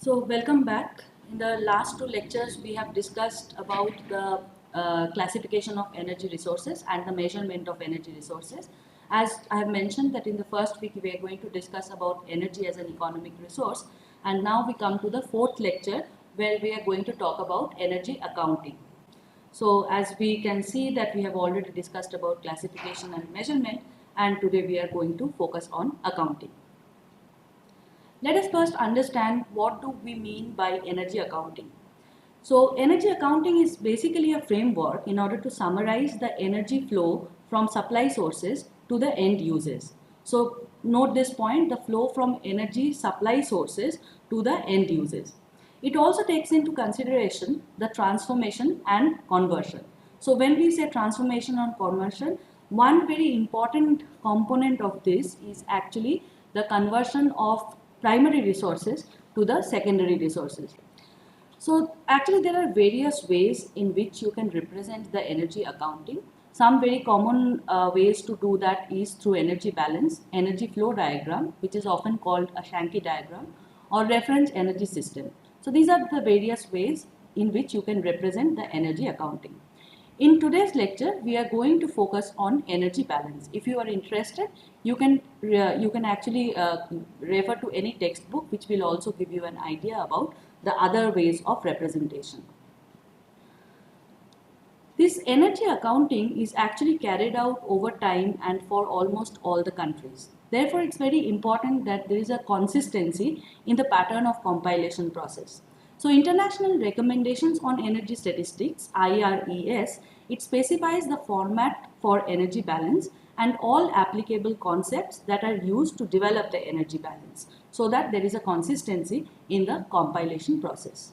So welcome back. In the last two lectures, we have discussed about the classification of energy resources and the measurement of energy resources. As I have mentioned that in the first week, we are going to discuss about energy as an economic resource. And now we come to the fourth lecture where we are going to talk about energy accounting. So as we can see that we have already discussed about classification and measurement, and today we are going to focus on accounting. Let us first understand what do we mean by energy accounting. So energy accounting is basically a framework in order to summarize the energy flow from supply sources to the end users. So note this point, the flow from energy supply sources to the end users. It also takes into consideration the transformation and conversion. So when we say transformation and conversion, one very important component of this is actually the conversion of primary resources to the secondary resources. So actually there are various ways in which you can represent the energy accounting. Some very common ways to do that is through energy balance, energy flow diagram, which is often called a Sankey diagram, or reference energy system. So these are the various ways in which you can represent the energy accounting. In today's lecture, we are going to focus on energy balance. If you are interested, you can actually refer to any textbook, which will also give you an idea about the other ways of representation. This energy accounting is actually carried out over time and for almost all the countries. Therefore, it's very important that there is a consistency in the pattern of compilation process. So international recommendations on energy statistics, IRES, it specifies the format for energy balance and all applicable concepts that are used to develop the energy balance so that there is a consistency in the compilation process.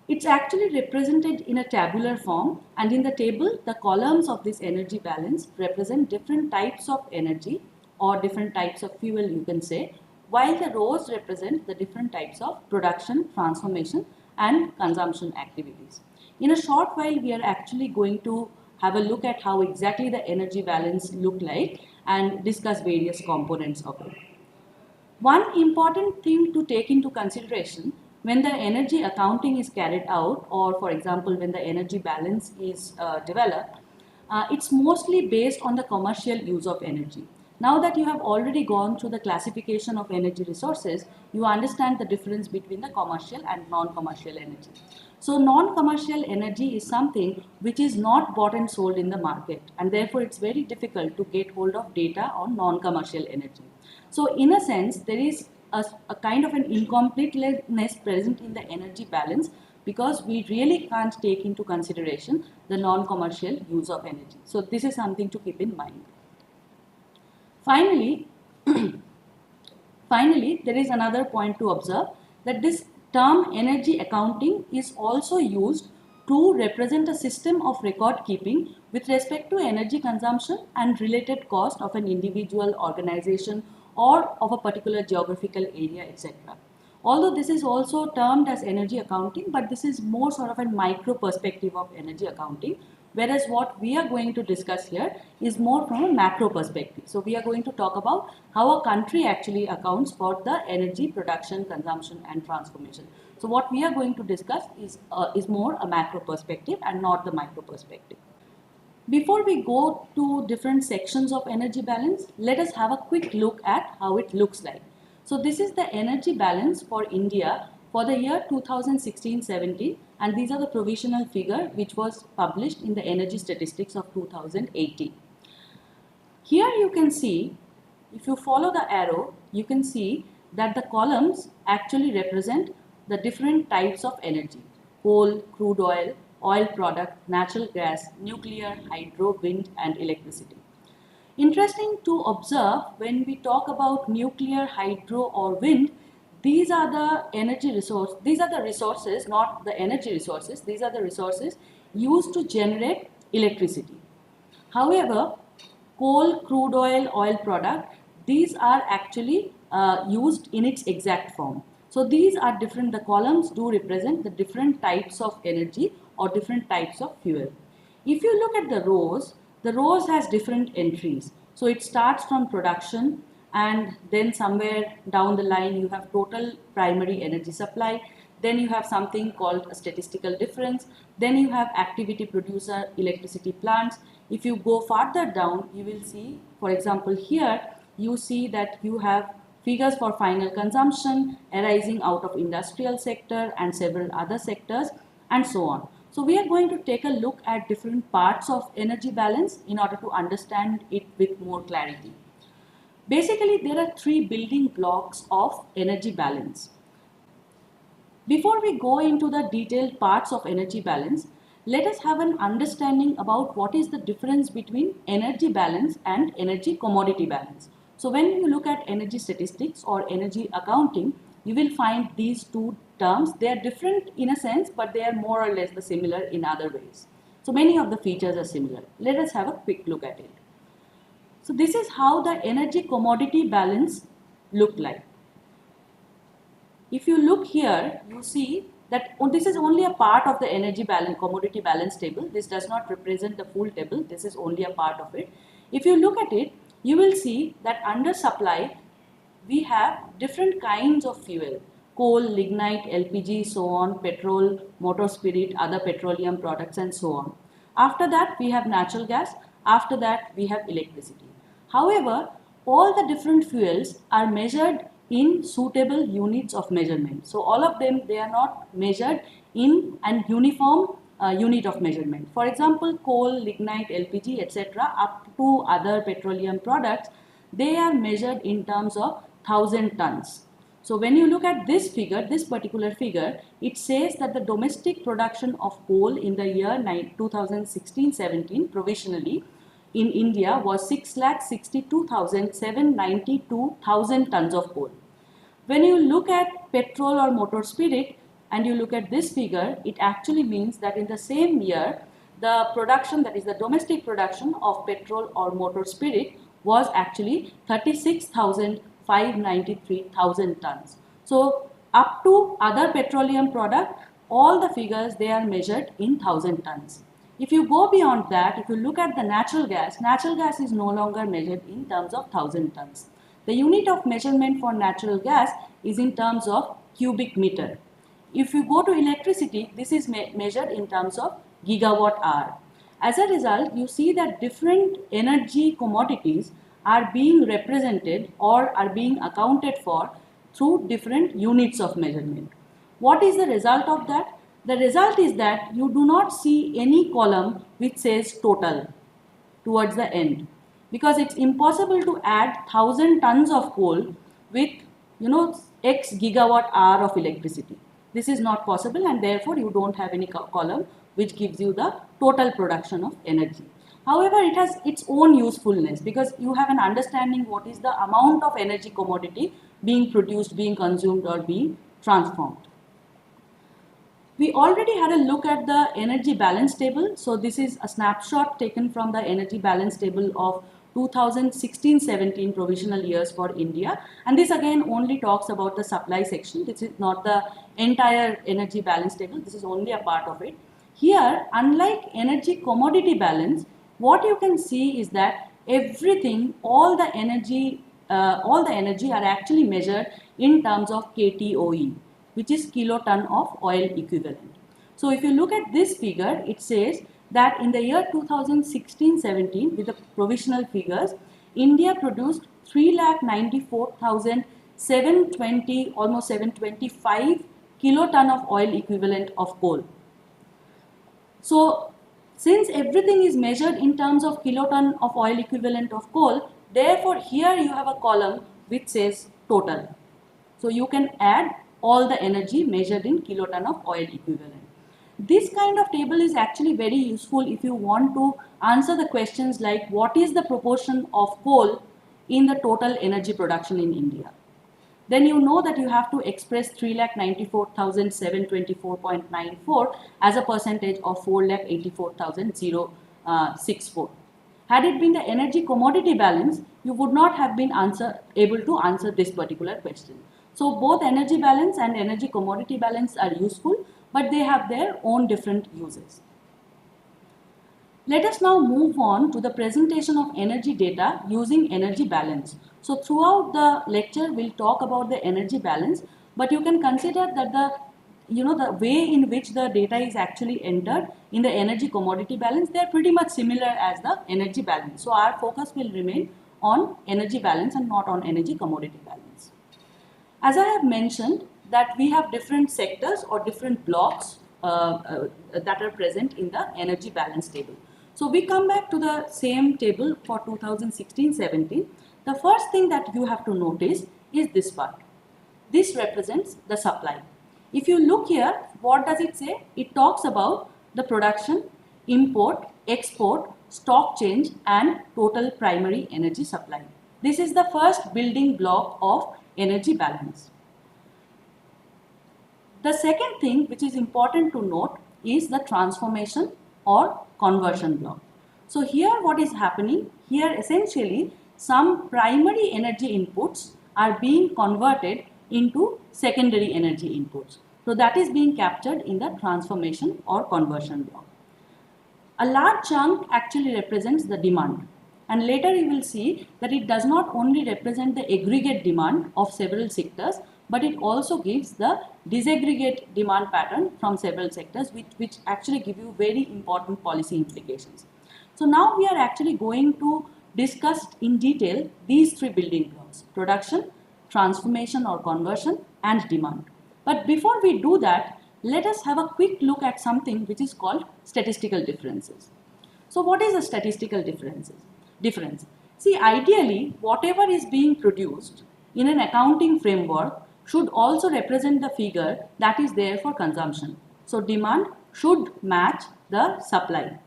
It's actually represented in a tabular form, and in the table, the columns of this energy balance represent different types of energy or different types of fuel, you can say, while the rows represent the different types of production, transformation and consumption activities. In a short while, we are actually going to have a look at how exactly the energy balance look like and discuss various components of it. One important thing to take into consideration when the energy accounting is carried out, or for example when the energy balance is developed, it's mostly based on the commercial use of energy. Now that you have already gone through the classification of energy resources, you understand the difference between the commercial and non-commercial energy. So non-commercial energy is something which is not bought and sold in the market, and therefore it's very difficult to get hold of data on non-commercial energy. So in a sense, there is a kind of an incompleteness present in the energy balance because we really can't take into consideration the non-commercial use of energy. So this is something to keep in mind. Finally, there is another point to observe, that this term energy accounting is also used to represent a system of record keeping with respect to energy consumption and related cost of an individual, organization or of a particular geographical area, etc. Although this is also termed as energy accounting, but this is more sort of a micro perspective of energy accounting, whereas what we are going to discuss here is more from a macro perspective. So we are going to talk about how a country actually accounts for the energy production, consumption and transformation. So what we are going to discuss is more a macro perspective and not the micro perspective. Before we go to different sections of energy balance, let us have a quick look at how it looks like. So this is the energy balance for India for the year 2016-17, and these are the provisional figure which was published in the energy statistics of 2018. Here you can see, if you follow the arrow, you can see that the columns actually represent the different types of energy: coal, crude oil, oil product, natural gas, nuclear, hydro, wind and electricity. Interesting to observe, when we talk about nuclear, hydro or wind, these are the resources, not the energy resources, these are the resources used to generate electricity. However, coal, crude oil, oil product, these are actually used in its exact form. So these are different, the columns do represent the different types of energy or different types of fuel. If you look at the rows has different entries. So it starts from production, and then somewhere down the line you have total primary energy supply, then you have something called a statistical difference, then you have activity producer electricity plants. If you go farther down, you will see, for example, here you see that you have figures for final consumption arising out of industrial sector and several other sectors and so on. So we are going to take a look at different parts of energy balance in order to understand it with more clarity. Basically, there are three building blocks of energy balance. Before we go into the detailed parts of energy balance, let us have an understanding about what is the difference between energy balance and energy commodity balance. So when you look at energy statistics or energy accounting, you will find these two terms. They are different in a sense, but they are more or less the similar in other ways. So many of the features are similar. Let us have a quick look at it. So this is how the energy commodity balance looked like. If you look here, you see that this is only a part of the energy balance, commodity balance table. This does not represent the full table. This is only a part of it. If you look at it, you will see that under supply, we have different kinds of fuel: coal, lignite, LPG, so on, petrol, motor spirit, other petroleum products, and so on. After that, we have natural gas. After that, we have electricity. However, all the different fuels are measured in suitable units of measurement. So all of them, they are not measured in an uniform unit of measurement. For example, coal, lignite, LPG, etc., up to other petroleum products, they are measured in terms of 1000 tons. So when you look at this figure, this particular figure, it says that the domestic production of coal in the year 2016-17 provisionally in India was 6,62,792,000 tons of coal. When you look at petrol or motor spirit and you look at this figure, it actually means that in the same year, the production, that is the domestic production of petrol or motor spirit, was actually 36,593,000 tons. So up to other petroleum product, all the figures, they are measured in 1000 tons. If you go beyond that, if you look at the natural gas is no longer measured in terms of 1000 tons. The unit of measurement for natural gas is in terms of cubic meter. If you go to electricity, this is measured in terms of gigawatt hour. As a result, you see that different energy commodities are being represented or are being accounted for through different units of measurement. What is the result of that? The result is that you do not see any column which says total towards the end, because it's impossible to add 1000 tons of coal with X gigawatt hour of electricity. This is not possible, and therefore you don't have any column which gives you the total production of energy. However, it has its own usefulness because you have an understanding what is the amount of energy commodity being produced, being consumed, or being transformed. We already had a look at the energy balance table. So this is a snapshot taken from the energy balance table of 2016-17 provisional years for India. And this again only talks about the supply section. This is not the entire energy balance table. This is only a part of it. Here, unlike energy commodity balance, what you can see is that everything, all the energy are actually measured in terms of KTOE, which is kiloton of oil equivalent. So if you look at this figure, it says that in the year 2016-17, with the provisional figures, India produced 3,94,720, almost 725 kiloton of oil equivalent of coal. So since everything is measured in terms of kiloton of oil equivalent of coal, therefore here you have a column which says total. So you can add all the energy measured in kiloton of oil equivalent. This kind of table is actually very useful if you want to answer the questions like what is the proportion of coal in the total energy production in India. Then you know that you have to express 3,94,724.94 as a percentage of 4,84,064. Had it been the energy commodity balance, you would not have been able to answer this particular question. So both energy balance and energy commodity balance are useful, but they have their own different uses. Let us now move on to the presentation of energy data using energy balance. So throughout the lecture, we'll talk about the energy balance, but you can consider that the way in which the data is actually entered in the energy commodity balance, they are pretty much similar as the energy balance. So our focus will remain on energy balance and not on energy commodity balance. As I have mentioned, that we have different sectors or different blocks that are present in the energy balance table. So we come back to the same table for 2016-17. The first thing that you have to notice is this part. This represents the supply. If you look here, what does it say? It talks about the production, import, export, stock change and total primary energy supply. This is the first building block of energy balance. The second thing which is important to note is the transformation or conversion block. So here what is happening? Here essentially some primary energy inputs are being converted into secondary energy inputs. So that is being captured in the transformation or conversion block. A large chunk actually represents the demand, and later you will see that it does not only represent the aggregate demand of several sectors, but it also gives the disaggregate demand pattern from several sectors, which actually give you very important policy implications. So now we are actually going to discuss in detail these three building blocks: production, transformation or conversion and demand. But before we do that, let us have a quick look at something which is called statistical differences. So what is a statistical difference? See, ideally, whatever is being produced in an accounting framework should also represent the figure that is there for consumption. So demand should match the supply.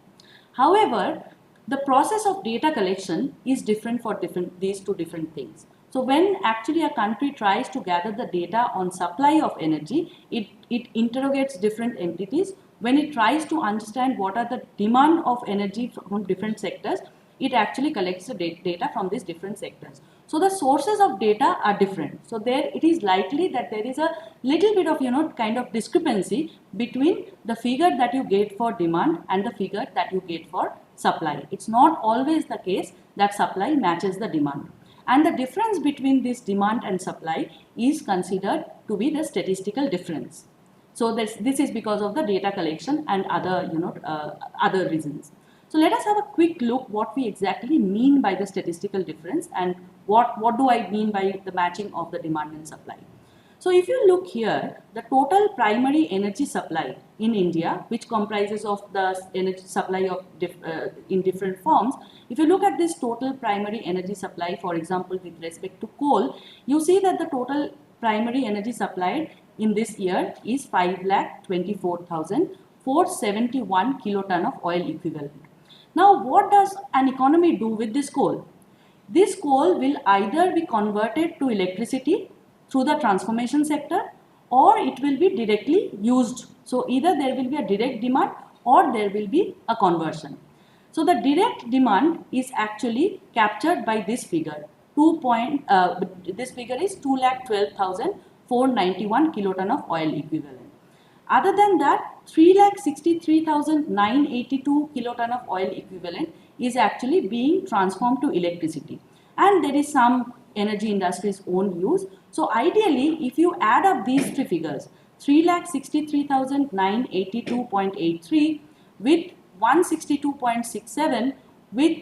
However, the process of data collection is different for these two different things. So when actually a country tries to gather the data on supply of energy, it interrogates different entities. When it tries to understand what are the demand of energy from different sectors, it actually collects the data from these different sectors. So the sources of data are different. So there it is likely that there is a little bit of kind of discrepancy between the figure that you get for demand and the figure that you get for supply. It's not always the case that supply matches the demand. And the difference between this demand and supply is considered to be the statistical difference. So this is because of the data collection and other reasons. So let us have a quick look what we exactly mean by the statistical difference and what do I mean by the matching of the demand and supply. So if you look here, the total primary energy supply in India, which comprises of the energy supply of in different forms, if you look at this total primary energy supply, for example, with respect to coal, you see that the total primary energy supplied in this year is 5,24,471 kiloton of oil equivalent. Now, what does an economy do with this coal? This coal will either be converted to electricity through the transformation sector or it will be directly used. So either there will be a direct demand or there will be a conversion. So the direct demand is actually captured by this figure. This figure is 2,12,491 kiloton of oil equivalent. Other than that, 3,63,982 kiloton of oil equivalent is actually being transformed to electricity. And there is some energy industry's own use. So ideally, if you add up these three figures, 3,63,982.83 with 162.67 with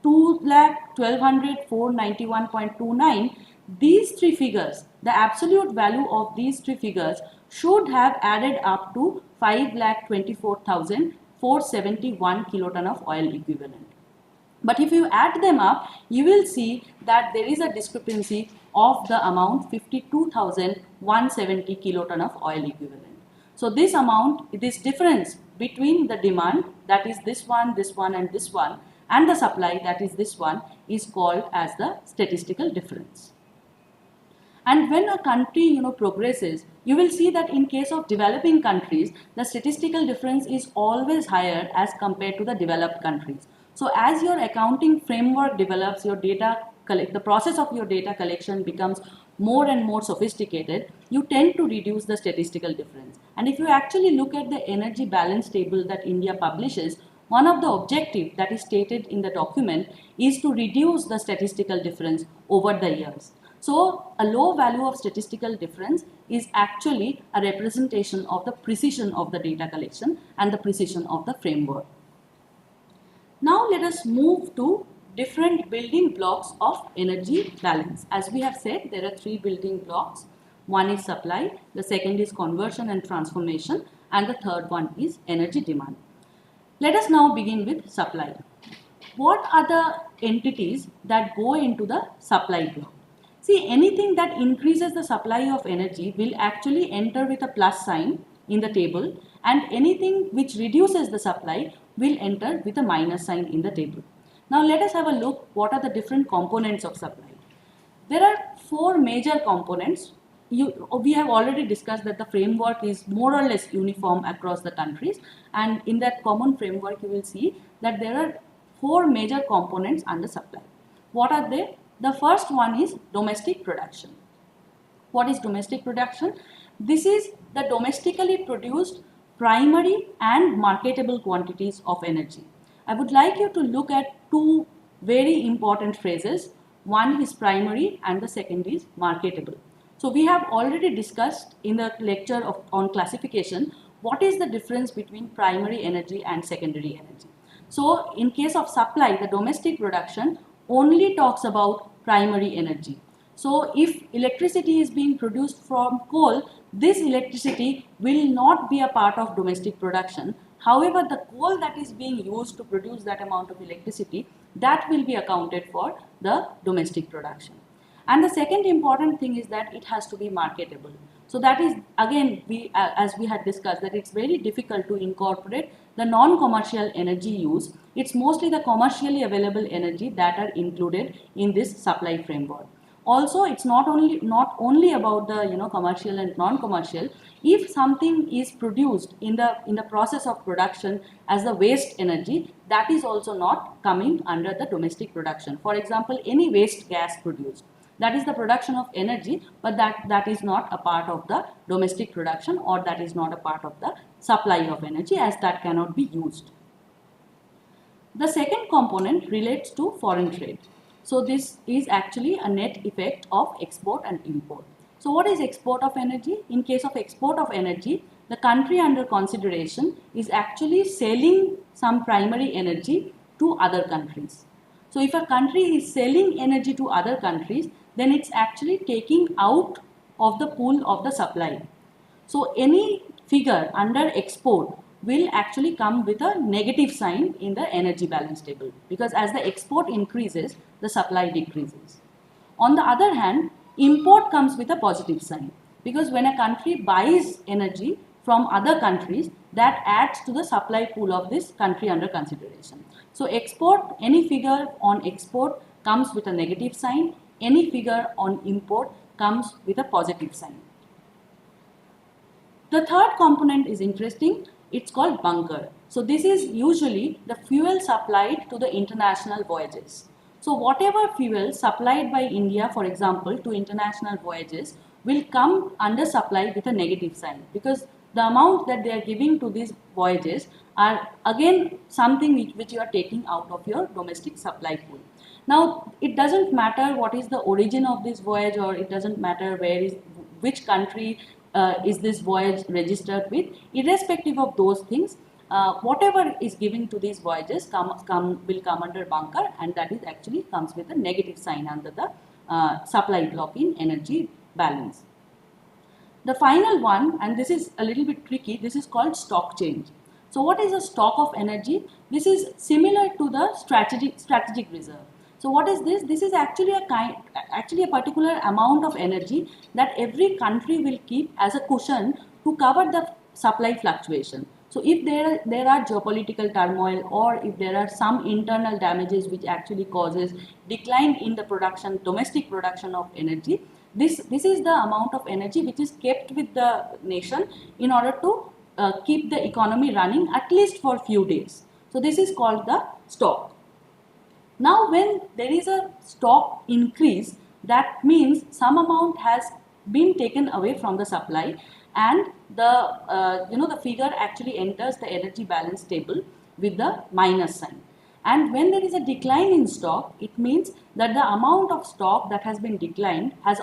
2,12,491.29, these three figures, the absolute value of these three figures should have added up to 5,24,471 kiloton of oil equivalent. But if you add them up, you will see that there is a discrepancy of the amount 52,170 kiloton of oil equivalent. So this amount, this difference between the demand, that is this one and this one, and the supply, that is this one, is called as the statistical difference. And when a country progresses, you will see that in case of developing countries, the statistical difference is always higher as compared to the developed countries. So as your accounting framework develops, the process of your data collection becomes more and more sophisticated, you tend to reduce the statistical difference. And if you actually look at the energy balance table that India publishes, one of the objectives that is stated in the document is to reduce the statistical difference over the years. So a low value of statistical difference is actually a representation of the precision of the data collection and the precision of the framework. Now let us move to different building blocks of energy balance. As we have said, there are three building blocks. One is supply, the second is conversion and transformation, and the third one is energy demand. Let us now begin with supply. What are the entities that go into the supply block? See, anything that increases the supply of energy will actually enter with a plus sign in the table, and anything which reduces the supply will enter with a minus sign in the table. Now let us have a look what are the different components of supply. There are four major components. We have already discussed that the framework is more or less uniform across the countries, and in that common framework you will see that there are four major components under supply. What are they? The first one is domestic production. What is domestic production? This is the domestically produced primary and marketable quantities of energy. I would like you to look at two very important phrases. One is primary and the second is marketable. So we have already discussed in the lecture on classification what is the difference between primary energy and secondary energy. So in case of supply, the domestic production only talks about primary energy. So if electricity is being produced from coal, this electricity will not be a part of domestic production. However, the coal that is being used to produce that amount of electricity, that will be accounted for the domestic production. And the second important thing is that it has to be marketable. So that is again, as we had discussed, that it's very difficult to incorporate the non-commercial energy use. It's mostly the commercially available energy that are included in this supply framework. Also, it's not only about the commercial and non-commercial. If something is produced in the process of production as the waste energy, that is also not coming under the domestic production. For example, any waste gas produced, that is the production of energy, but that is not a part of the domestic production, or that is not a part of the supply of energy, as that cannot be used. The second component relates to foreign trade. So this is actually a net effect of export and import. So what is export of energy? In case of export of energy, the country under consideration is actually selling some primary energy to other countries. So if a country is selling energy to other countries, then it's actually taking out of the pool of the supply. So any figure under export will actually come with a negative sign in the energy balance table, because as the export increases, the supply decreases. On the other hand, import comes with a positive sign, because when a country buys energy from other countries, that adds to the supply pool of this country under consideration. So export, any figure on export comes with a negative sign, any figure on import comes with a positive sign. The third component is interesting. It's called bunker. So this is usually the fuel supplied to the international voyages. So whatever fuel supplied by India, for example, to international voyages will come under supply with a negative sign, because the amount that they are giving to these voyages are again something which you are taking out of your domestic supply pool. Now it doesn't matter what is the origin of this voyage, or it doesn't matter which country is this voyage registered with. Irrespective of those things, whatever is given to these voyages will come under bunker, and that is actually comes with a negative sign under the supply block in energy balance. The final one, and this is a little bit tricky, this is called stock change. So what is a stock of energy? This is similar to the strategic reserve. So what is this? This is actually a particular amount of energy that every country will keep as a cushion to cover the supply fluctuation. So if there are geopolitical turmoil, or if there are some internal damages which actually causes decline in the domestic production of energy, this is the amount of energy which is kept with the nation in order to keep the economy running at least for few days. So this is called the stock. Now when there is a stock increase, that means some amount has been taken away from the supply, and the figure actually enters the energy balance table. with the minus sign. And when there is a decline in stock, it means that the amount of stock that has been declined has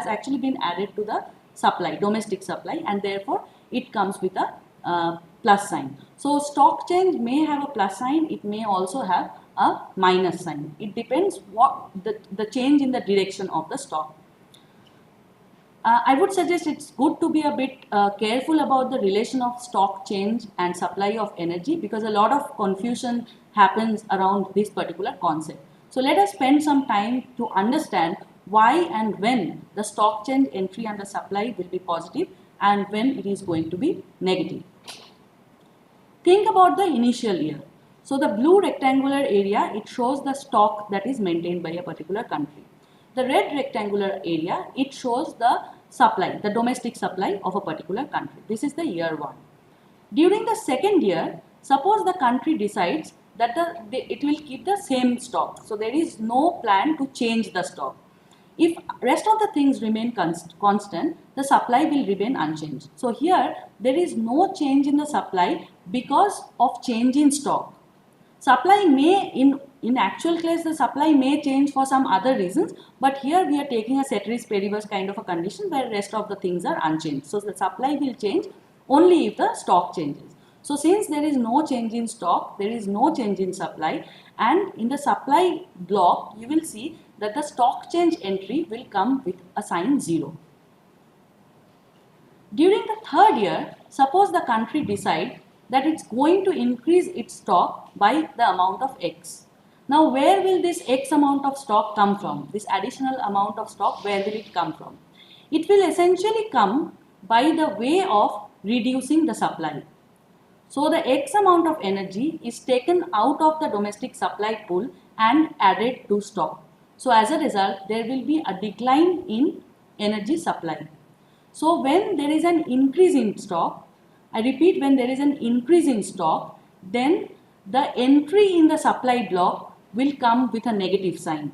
actually been added to the supply, domestic supply, and therefore it comes with a plus sign. So stock change may have a plus sign, it may also have a minus sign. It depends what the change in the direction of the stock. I would suggest it's good to be a bit careful about the relation of stock change and supply of energy, because a lot of confusion happens around this particular concept. So let us spend some time to understand why and when the stock change entry and the supply will be positive and when it is going to be negative. Think about the initial year. So the blue rectangular area, it shows the stock that is maintained by a particular country. The red rectangular area, it shows the supply, the domestic supply of a particular country. This is the year 1. During the second year, suppose the country decides that it will keep the same stock. So there is no plan to change the stock. If rest of the things remain constant, the supply will remain unchanged. So here there is no change in the supply because of change in stock. Supply may, in actual case, the supply may change for some other reasons, but here we are taking a ceteris paribus kind of a condition where rest of the things are unchanged. So the supply will change only if the stock changes. So since there is no change in stock, there is no change in supply, and in the supply block you will see that the stock change entry will come with a sign 0. During the third year, suppose the country decide that it's going to increase its stock by the amount of X. Now where will this X amount of stock come from? This additional amount of stock, where will it come from? It will essentially come by the way of reducing the supply. So the X amount of energy is taken out of the domestic supply pool and added to stock. So as a result, there will be a decline in energy supply. So when there is an increase in stock, I repeat, when there is an increase in stock, then the entry in the supply block will come with a negative sign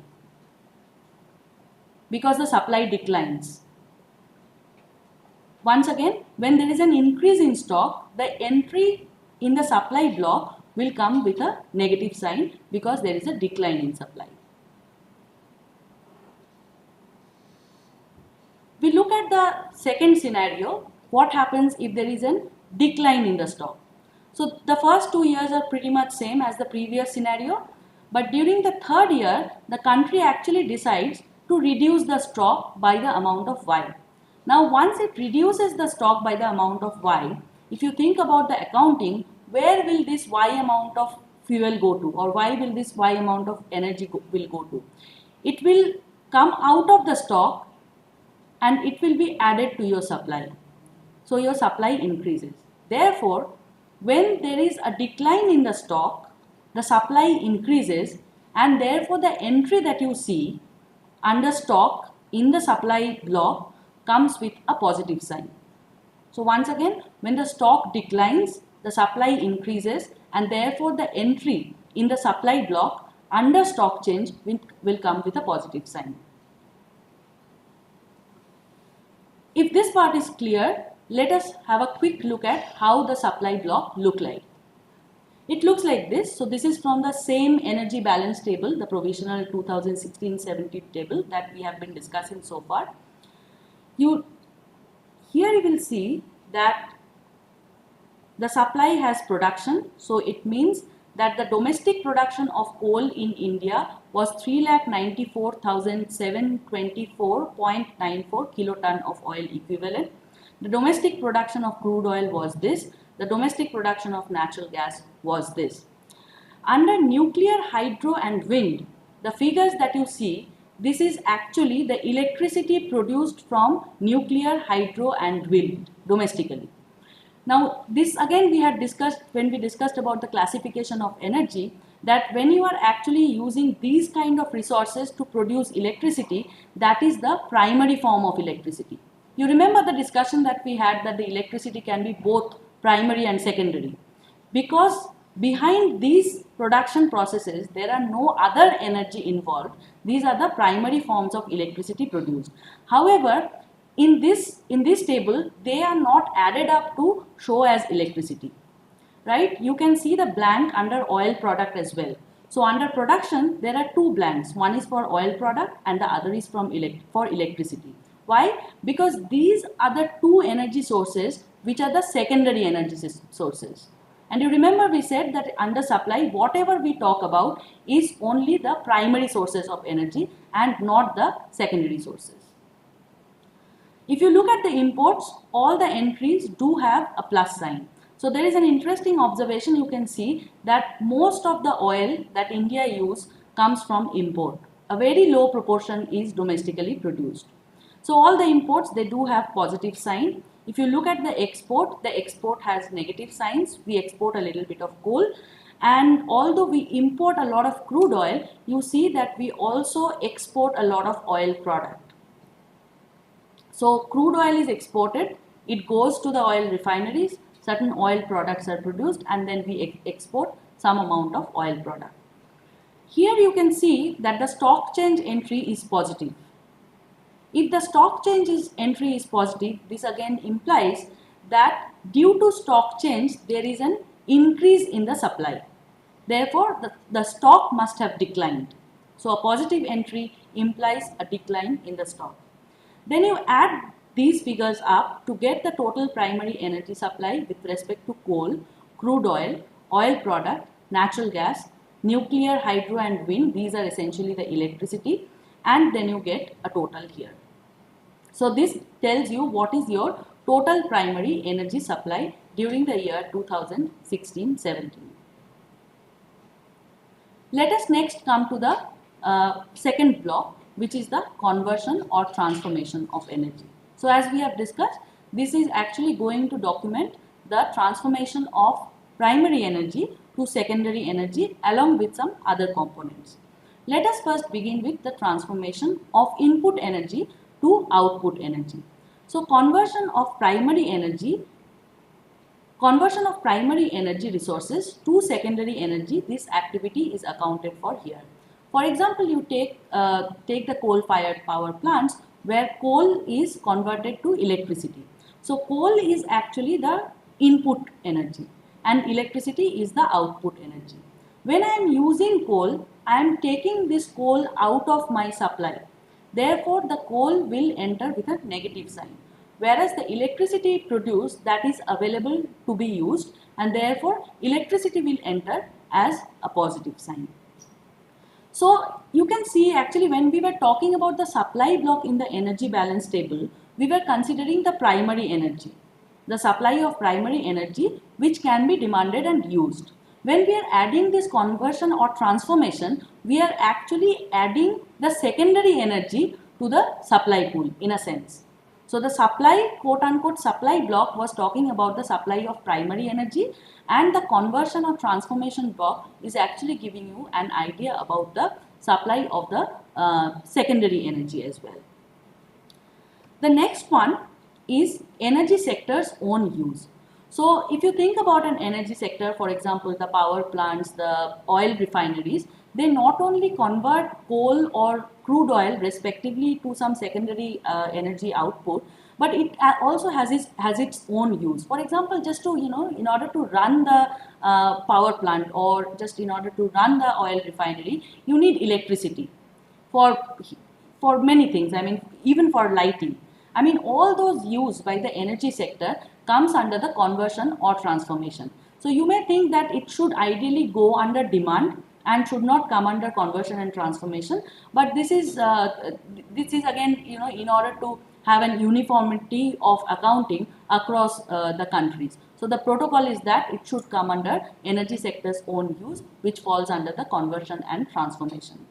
because the supply declines. Once again, when there is an increase in stock, the entry in the supply block will come with a negative sign because there is a decline in supply. We look at the second scenario. What happens if there is a decline in the stock? So the first 2 years are pretty much same as the previous scenario, but during the third year, the country actually decides to reduce the stock by the amount of Y. Now once it reduces the stock by the amount of Y, if you think about the accounting, where will this Y amount of fuel go to, or why will this Y amount of energy will go to? It will come out of the stock and it will be added to your supply. So your supply increases. Therefore, when there is a decline in the stock, the supply increases, and therefore the entry that you see under stock in the supply block comes with a positive sign. So once again, when the stock declines, the supply increases, and therefore the entry in the supply block under stock change will come with a positive sign. If this part is clear, let us have a quick look at how the supply block look like. It looks like this. So this is from the same energy balance table, the provisional 2016-17 table that we have been discussing so far. Here you will see that the supply has production. So it means that the domestic production of coal in India was 3,94,724.94 kiloton of oil equivalent. The domestic production of crude oil was this. The domestic production of natural gas was this. Under nuclear, hydro and wind, the figures that you see, this is actually the electricity produced from nuclear, hydro and wind domestically. Now this again we had discussed when we discussed about the classification of energy, that when you are actually using these kind of resources to produce electricity, that is the primary form of electricity. You remember the discussion that we had that the electricity can be both primary and secondary. Because behind these production processes, there are no other energy involved. These are the primary forms of electricity produced. However, in this table, they are not added up to show as electricity. right? You can see the blank under oil product as well. So under production, there are two blanks. One is for oil product and the other is for electricity. Why? Because these are the two energy sources which are the secondary energy sources. And you remember we said that under supply, whatever we talk about is only the primary sources of energy and not the secondary sources. If you look at the imports, all the entries do have a plus sign. So there is an interesting observation. You can see that most of the oil that India uses comes from import. A very low proportion is domestically produced. So all the imports, they do have positive sign. If you look at the export has negative signs. We export a little bit of coal. And although we import a lot of crude oil, you see that we also export a lot of oil product. So crude oil is exported, it goes to the oil refineries, certain oil products are produced, and then we export some amount of oil product. Here you can see that the stock change entry is positive. If the stock change entry is positive, this again implies that due to stock change, there is an increase in the supply. Therefore, the stock must have declined. So a positive entry implies a decline in the stock. Then you add these figures up to get the total primary energy supply with respect to coal, crude oil, oil product, natural gas, nuclear, hydro and wind. These are essentially the electricity, and then you get a total here. So this tells you what is your total primary energy supply during the year 2016-17. Let us next come to the second block, which is the conversion or transformation of energy. So as we have discussed, this is actually going to document the transformation of primary energy to secondary energy along with some other components. Let us first begin with the transformation of input energy to output energy. So conversion of primary energy resources to secondary energy, this activity is accounted for here. For example, you take the coal-fired power plants where coal is converted to electricity. So coal is actually the input energy and electricity is the output energy. When I am using coal, I am taking this coal out of my supply. Therefore, the coal will enter with a negative sign. Whereas the electricity produced, that is available to be used, and therefore electricity will enter as a positive sign. So you can see actually when we were talking about the supply block in the energy balance table, we were considering the primary energy, the supply of primary energy which can be demanded and used. When we are adding this conversion or transformation, we are actually adding the secondary energy to the supply pool in a sense. So the supply, quote unquote, supply block was talking about the supply of primary energy, and the conversion or transformation block is actually giving you an idea about the supply of the secondary energy as well. The next one is energy sector's own use. So if you think about an energy sector, for example, the power plants, the oil refineries, they not only convert coal or crude oil respectively to some secondary energy output, but it also has its own use. For example, just to, in order to run the power plant or just in order to run the oil refinery, you need electricity for many things. I mean, even for lighting. I mean, all those used by the energy sector comes under the conversion or transformation. So you may think that it should ideally go under demand and should not come under conversion and transformation. But this is again, in order to have an uniformity of accounting across the countries. So the protocol is that it should come under energy sector's own use, which falls under the conversion and transformation.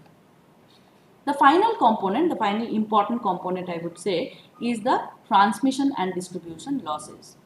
The final component, the final important component I would say, is the transmission and distribution losses.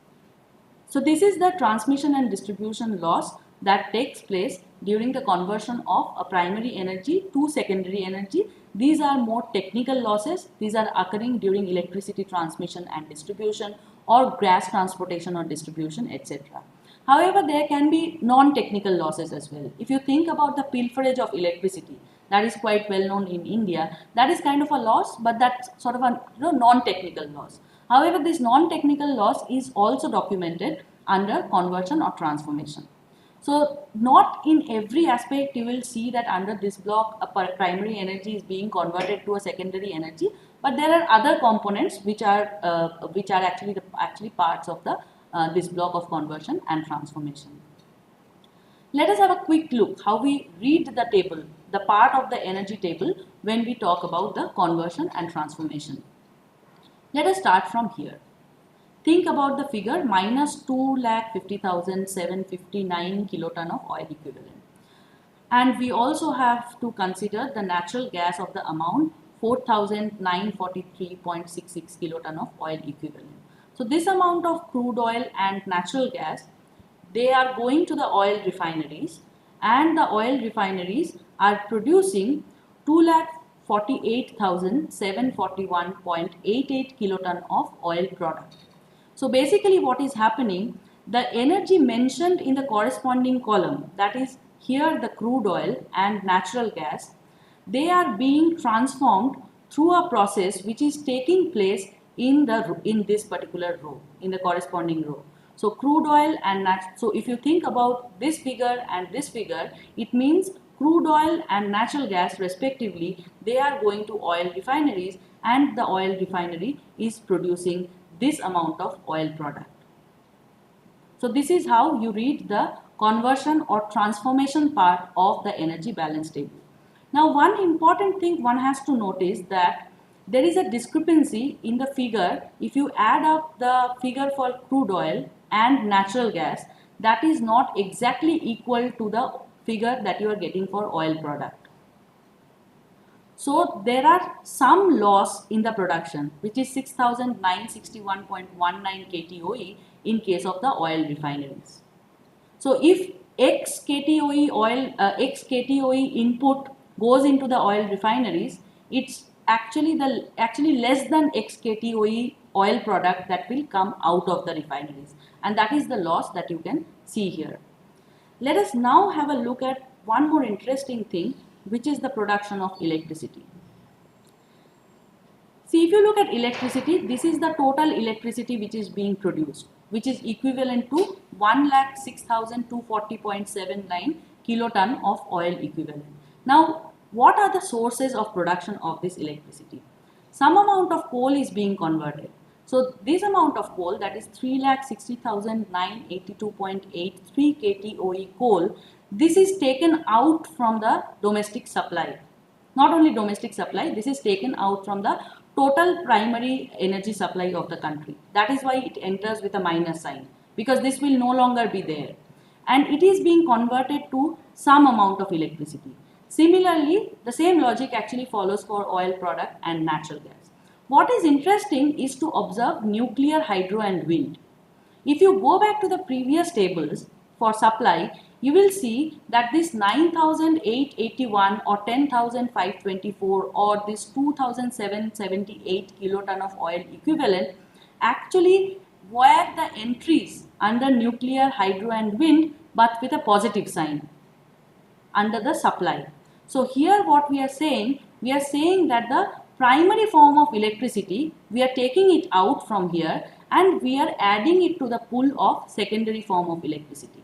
So this is the transmission and distribution loss that takes place during the conversion of a primary energy to secondary energy. These are more technical losses. These are occurring during electricity transmission and distribution or gas transportation or distribution, etc. However, there can be non-technical losses as well. If you think about the pilferage of electricity, that is quite well known in India, that is kind of a loss, but that's sort of a non-technical loss. However, this non-technical loss is also documented under conversion or transformation. So not in every aspect you will see that under this block a primary energy is being converted to a secondary energy, but there are other components which are actually parts of the this block of conversion and transformation. Let us have a quick look how we read the table, the part of the energy table when we talk about the conversion and transformation. Let us start from here. Think about the figure minus 2,50,759 kiloton of oil equivalent. And we also have to consider the natural gas of the amount 4,943.66 kiloton of oil equivalent. So this amount of crude oil and natural gas, they are going to the oil refineries, and the oil refineries are producing 2,48,741.88 kiloton of oil product. So basically what is happening, the energy mentioned in the corresponding column, that is here the crude oil and natural gas, they are being transformed through a process which is taking place in this particular row, in the corresponding row. So crude oil and so if you think about this figure and this figure, it means crude oil and natural gas respectively, they are going to oil refineries, and the oil refinery is producing this amount of oil product. So this is how you read the conversion or transformation part of the energy balance table. Now one important thing one has to notice that there is a discrepancy in the figure. If you add up the figure for crude oil and natural gas, that is not exactly equal to the figure that you are getting for oil product. So there are some loss in the production, which is 6,961.19 kTOE in case of the oil refineries. So if X kTOE X kTOE input goes into the oil refineries, it's actually less than X kTOE oil product that will come out of the refineries, and that is the loss that you can see here. Let us now have a look at one more interesting thing, which is the production of electricity. See, if you look at electricity, this is the total electricity which is being produced, which is equivalent to 1,06,240.79 kiloton of oil equivalent. Now, what are the sources of production of this electricity? Some amount of coal is being converted. So this amount of coal, that is 3,60,982.83 kTOE coal, this is taken out from the domestic supply. Not only domestic supply, this is taken out from the total primary energy supply of the country. That is why it enters with a minus sign, because this will no longer be there. And it is being converted to some amount of electricity. Similarly, the same logic actually follows for oil product and natural gas. What is interesting is to observe nuclear, hydro and wind. If you go back to the previous tables for supply, you will see that this 9,881 or 10,524 or this 2,778 kiloton of oil equivalent actually were the entries under nuclear, hydro and wind, but with a positive sign under the supply. So here what we are saying that the primary form of electricity, we are taking it out from here and we are adding it to the pool of secondary form of electricity,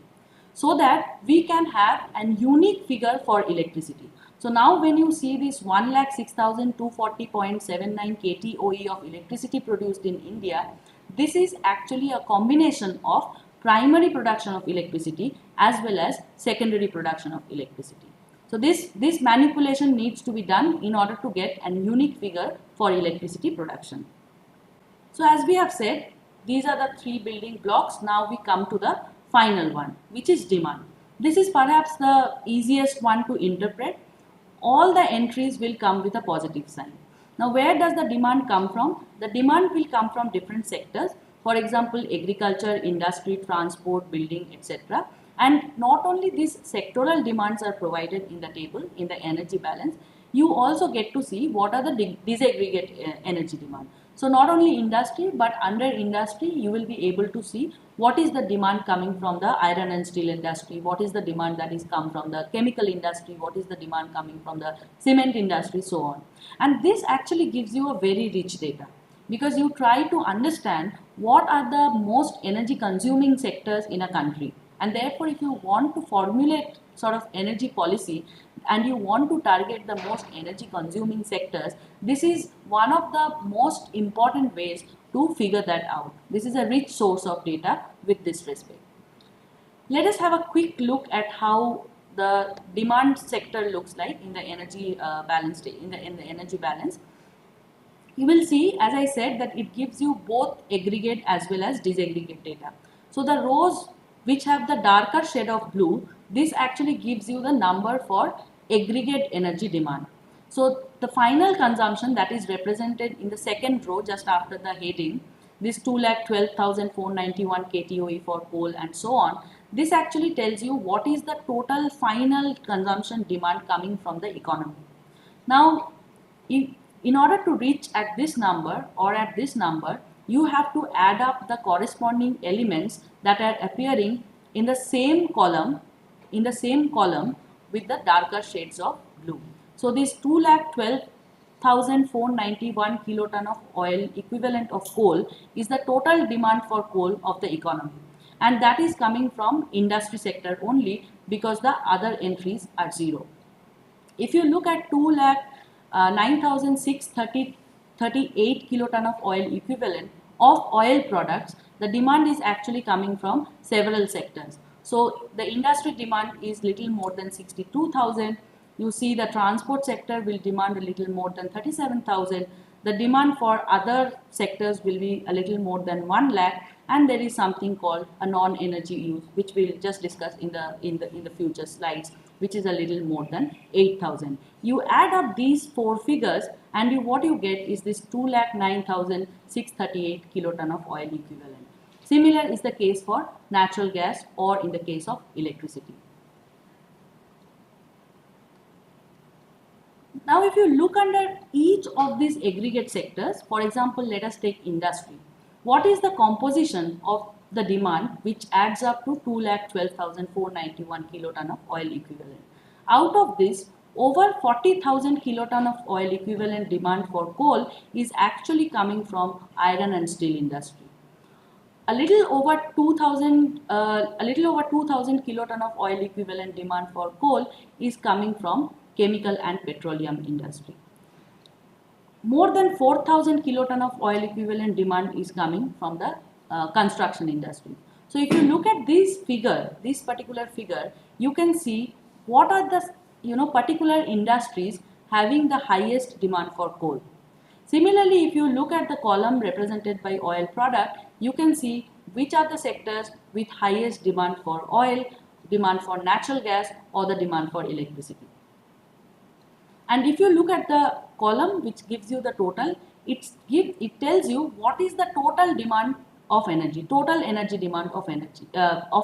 so that we can have a unique figure for electricity. So now when you see this 1,06,240.79 kTOE of electricity produced in India, this is actually a combination of primary production of electricity as well as secondary production of electricity. So this manipulation needs to be done in order to get a unique figure for electricity production. So as we have said, these are the three building blocks. Now we come to the final one, which is demand. This is perhaps the easiest one to interpret. All the entries will come with a positive sign. Now where does the demand come from? The demand will come from different sectors. For example, agriculture, industry, transport, building, etc. And not only these sectoral demands are provided in the table, in the energy balance, you also get to see what are the disaggregate energy demand. So not only industry, but under industry, you will be able to see what is the demand coming from the iron and steel industry, what is the demand that is come from the chemical industry, what is the demand coming from the cement industry, so on. And this actually gives you a very rich data, because you try to understand what are the most energy consuming sectors in a country. And therefore, if you want to formulate sort of energy policy and you want to target the most energy consuming sectors, this is one of the most important ways to figure that out. This is a rich source of data with this respect. Let us have a quick look at how the demand sector looks like in the energy balance, in the energy balance. You will see, as I said, that it gives you both aggregate as well as disaggregate data. So the rows which have the darker shade of blue, this actually gives you the number for aggregate energy demand. So the final consumption that is represented in the second row just after the heading, this 2,12,491 KTOE for coal and so on, this actually tells you what is the total final consumption demand coming from the economy. Now, in order to reach at this number or at this number, you have to add up the corresponding elements that are appearing in the same column, with the darker shades of blue. So this 2,12,491 kiloton of oil equivalent of coal is the total demand for coal of the economy, and that is coming from industry sector only because the other entries are zero. If you look at 2,09,638 kiloton of oil equivalent of oil products, the demand is actually coming from several sectors. So the industry demand is little more than 62,000. You see the transport sector will demand a little more than 37,000. The demand for other sectors will be a little more than 1 lakh, and there is something called a non-energy use, which we'll just discuss in the future slides, which is a little more than 8,000. You add up these four figures and what you get is this 2,09,638 kiloton of oil equivalent. Similar is the case for natural gas or in the case of electricity. Now, if you look under each of these aggregate sectors, for example, let us take industry. What is the composition of the demand which adds up to 2,12,491 kiloton of oil equivalent? Out of this, over 40,000 kiloton of oil equivalent demand for coal is actually coming from iron and steel industry. A little over 2,000 kiloton of oil equivalent demand for coal is coming from chemical and petroleum industry. More than 4,000 kiloton of oil equivalent demand is coming from the construction industry. So if you look at this particular figure, you can see what are the particular industries having the highest demand for coal. Similarly, if you look at the column represented by oil product, you can see which are the sectors with highest demand for oil, demand for natural gas, or the demand for electricity. And if you look at the column which gives you the total, it tells you what is the total demand of energy, total energy demand of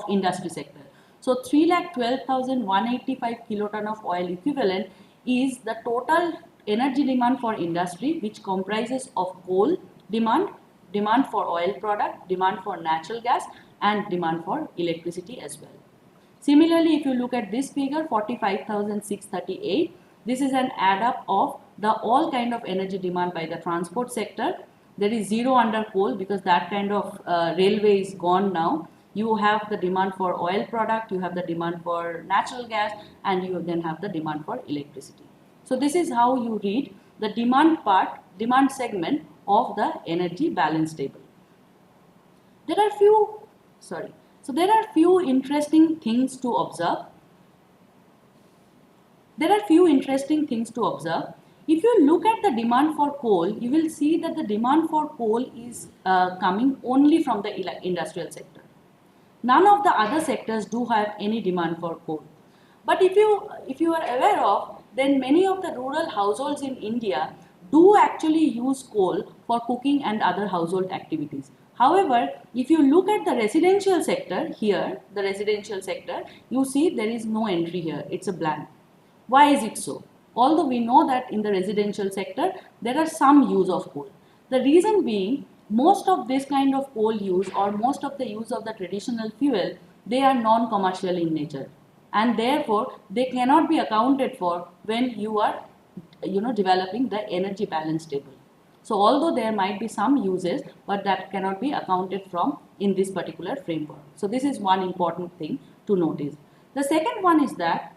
industry sector. So 3,12,185 kiloton of oil equivalent is the total energy demand for industry, which comprises of coal demand, demand for oil product, demand for natural gas, and demand for electricity as well. Similarly, if you look at this figure, 45,638, this is an add up of the all kind of energy demand by the transport sector. There is zero under coal because that kind of railway is gone now. You have the demand for oil product, you have the demand for natural gas, and you then have the demand for electricity. So this is how you read the demand segment of the energy balance table. There are few interesting things to observe. If you look at the demand for coal, you will see that the demand for coal is coming only from the industrial sector. None of the other sectors do have any demand for coal. But if you are aware of, then many of the rural households in India do actually use coal for cooking and other household activities. However, if you look at the residential sector here, you see there is no entry here. It's a blank. Why is it so? Although we know that in the residential sector, there are some use of coal. The reason being, most of this kind of coal use or most of the use of the traditional fuel, they are non-commercial in nature. And therefore, they cannot be accounted for when you are developing the energy balance table. So although there might be some uses, but that cannot be accounted from in this particular framework. So this is one important thing to notice. The second one is that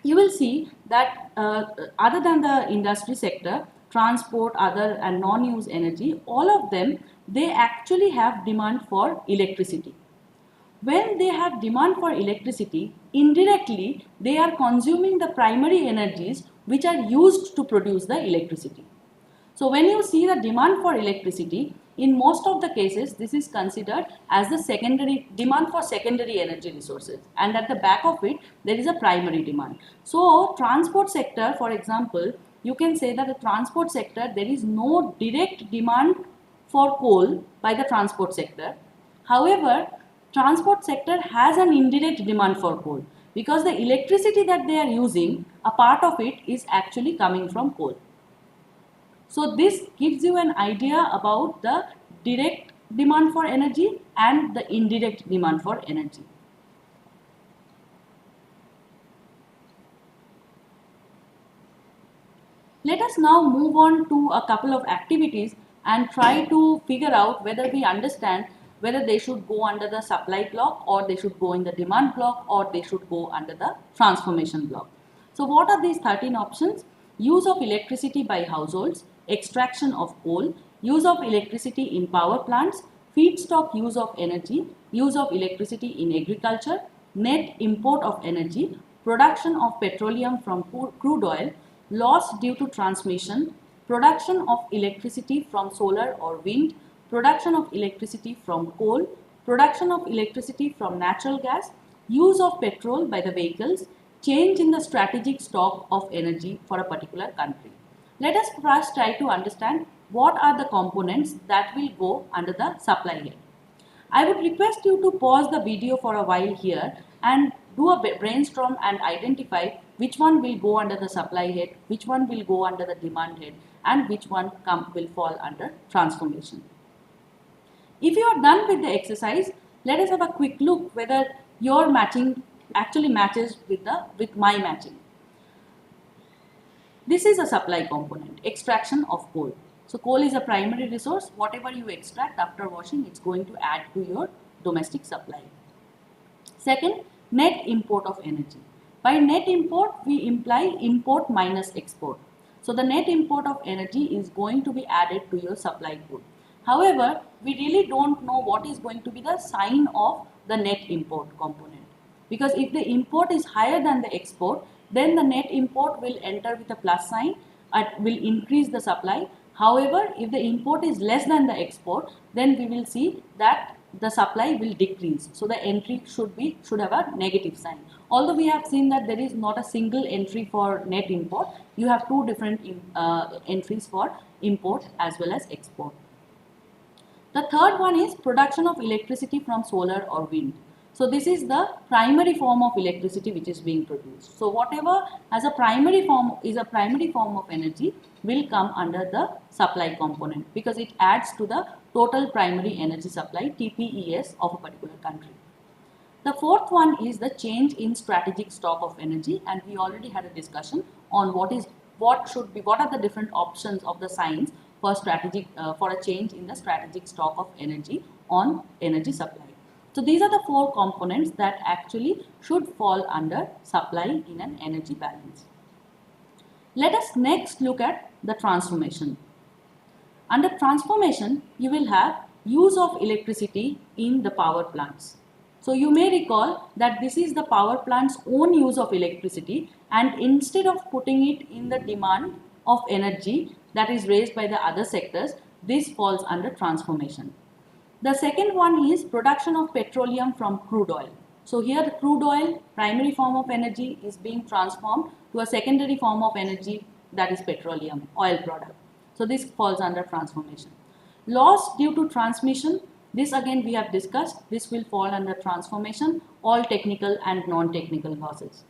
you will see that other than the industry sector, transport, other and non-use energy, all of them, they actually have demand for electricity. When they have demand for electricity, indirectly they are consuming the primary energies which are used to produce the electricity. So when you see the demand for electricity, in most of the cases, this is considered as the secondary demand for secondary energy resources, and at the back of it, there is a primary demand. So transport sector, for example, you can say that the transport sector, there is no direct demand for coal by the transport sector. However, transport sector has an indirect demand for coal because the electricity that they are using, a part of it is actually coming from coal. So this gives you an idea about the direct demand for energy and the indirect demand for energy. Let us now move on to a couple of activities and try to figure out whether we understand whether they should go under the supply block or they should go in the demand block or they should go under the transformation block. So what are these 13 options? Use of electricity by households, extraction of coal, use of electricity in power plants, feedstock use of energy, use of electricity in agriculture, net import of energy, production of petroleum from crude oil, loss due to transmission, production of electricity from solar or wind, production of electricity from coal, production of electricity from natural gas, use of petrol by the vehicles, change in the strategic stock of energy for a particular country. Let us first try to understand what are the components that will go under the supply head. I would request you to pause the video for a while here and do a brainstorm and identify which one will go under the supply head, which one will go under the demand head, and which one will fall under transformation. If you are done with the exercise, let us have a quick look whether your matching actually matches with my matching. This is a supply component, extraction of coal. So coal is a primary resource. Whatever you extract after washing, it's going to add to your domestic supply. Second, net import of energy. By net import, we imply import minus export. So the net import of energy is going to be added to your supply good. However, we really don't know what is going to be the sign of the net import component. Because if the import is higher than the export, then the net import will enter with a plus sign and will increase the supply. However, if the import is less than the export, then we will see that the supply will decrease. So the entry should have a negative sign. Although we have seen that there is not a single entry for net import, you have two different entries for import as well as export. The third one is production of electricity from solar or wind. So this is the primary form of electricity which is being produced. So whatever as a primary form is a primary form of energy will come under the supply component because it adds to the total primary energy supply TPES of a particular country. The fourth one is the change in strategic stock of energy, and we already had a discussion on what are the different options of the signs for for a change in the strategic stock of energy on energy supply. So these are the four components that actually should fall under supply in an energy balance. Let us next look at the transformation. Under transformation, you will have use of electricity in the power plants. So you may recall that this is the power plant's own use of electricity, and instead of putting it in the demand of energy that is raised by the other sectors, this falls under transformation. The second one is production of petroleum from crude oil. So here the crude oil, primary form of energy, is being transformed to a secondary form of energy, that is petroleum, oil product. So this falls under transformation. Loss due to transmission, this again we have discussed, this will fall under transformation, all technical and non-technical losses.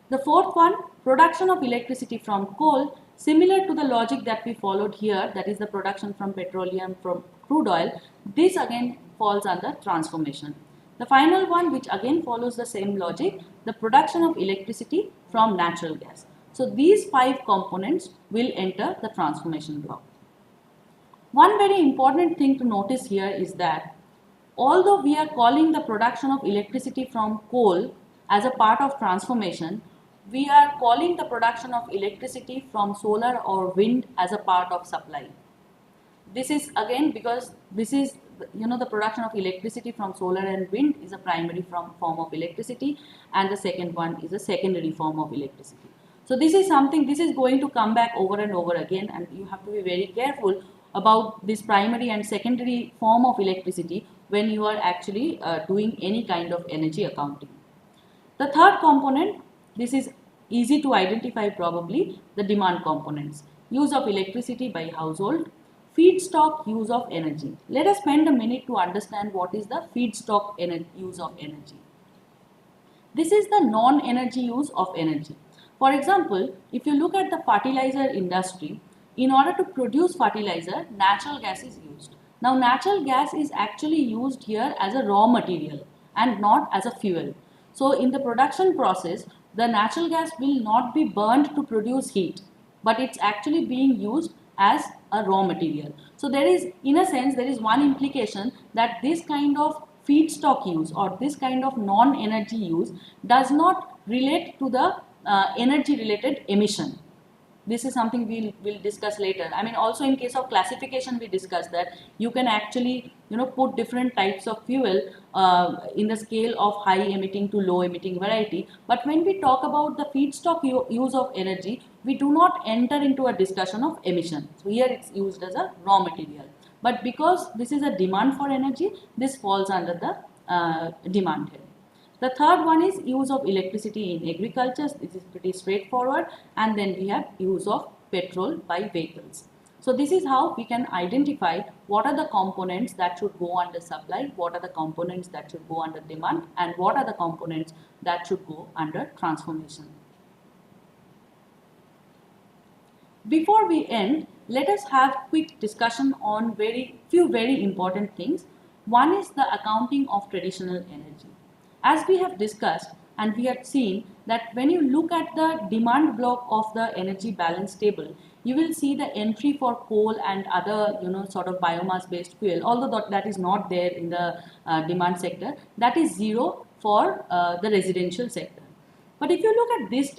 The fourth one, production of electricity from coal, similar to the logic that we followed here, that is the production from petroleum from crude oil, this again falls under transformation. The final one, which again follows the same logic, the production of electricity from natural gas. So these five components will enter the transformation block. One very important thing to notice here is that although we are calling the production of electricity from coal as a part of transformation, we are calling the production of electricity from solar or wind as a part of supply. This is again because this is, the production of electricity from solar and wind is a primary form of electricity, and the second one is a secondary form of electricity. So this is something, this is going to come back over and over again, and you have to be very careful about this primary and secondary form of electricity when you are actually doing any kind of energy accounting. The third component, this is easy to identify probably, the demand components. Use of electricity by household, feedstock use of energy. Let us spend a minute to understand what is the feedstock use of energy. This is the non-energy use of energy. For example, if you look at the fertilizer industry, in order to produce fertilizer, natural gas is used. Now, natural gas is actually used here as a raw material and not as a fuel. So, in the production process, the natural gas will not be burned to produce heat, but it's actually being used as a raw material. So, there is, in a sense, there is one implication that this kind of feedstock use or this kind of non-energy use does not relate to the energy related emission. This is something we'll discuss later. I mean, also in case of classification, we discussed that you can actually, put different types of fuel in the scale of high emitting to low emitting variety. But when we talk about the feedstock use of energy, we do not enter into a discussion of emission. So here it's used as a raw material. But because this is a demand for energy, this falls under the demand head. The third one is use of electricity in agriculture. This is pretty straightforward. And then we have use of petrol by vehicles. So this is how we can identify what are the components that should go under supply, what are the components that should go under demand, and what are the components that should go under transformation. Before we end, let us have quick discussion on few very important things. One is the accounting of traditional energy. As we have discussed and we have seen that when you look at the demand block of the energy balance table, you will see the entry for coal and other sort of biomass based fuel, although that is not there in the demand sector. That is zero for the residential sector. But if you look at this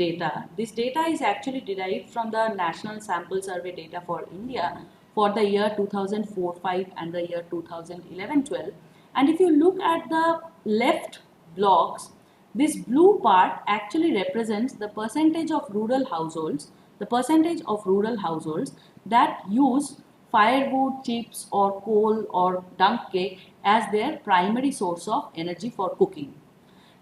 data is actually derived from the National Sample Survey data for India for the year 2004-05 and the year 2011-12. And if you look at the left blocks, this blue part actually represents the percentage of rural households, that use firewood, chips or coal or dung cake as their primary source of energy for cooking.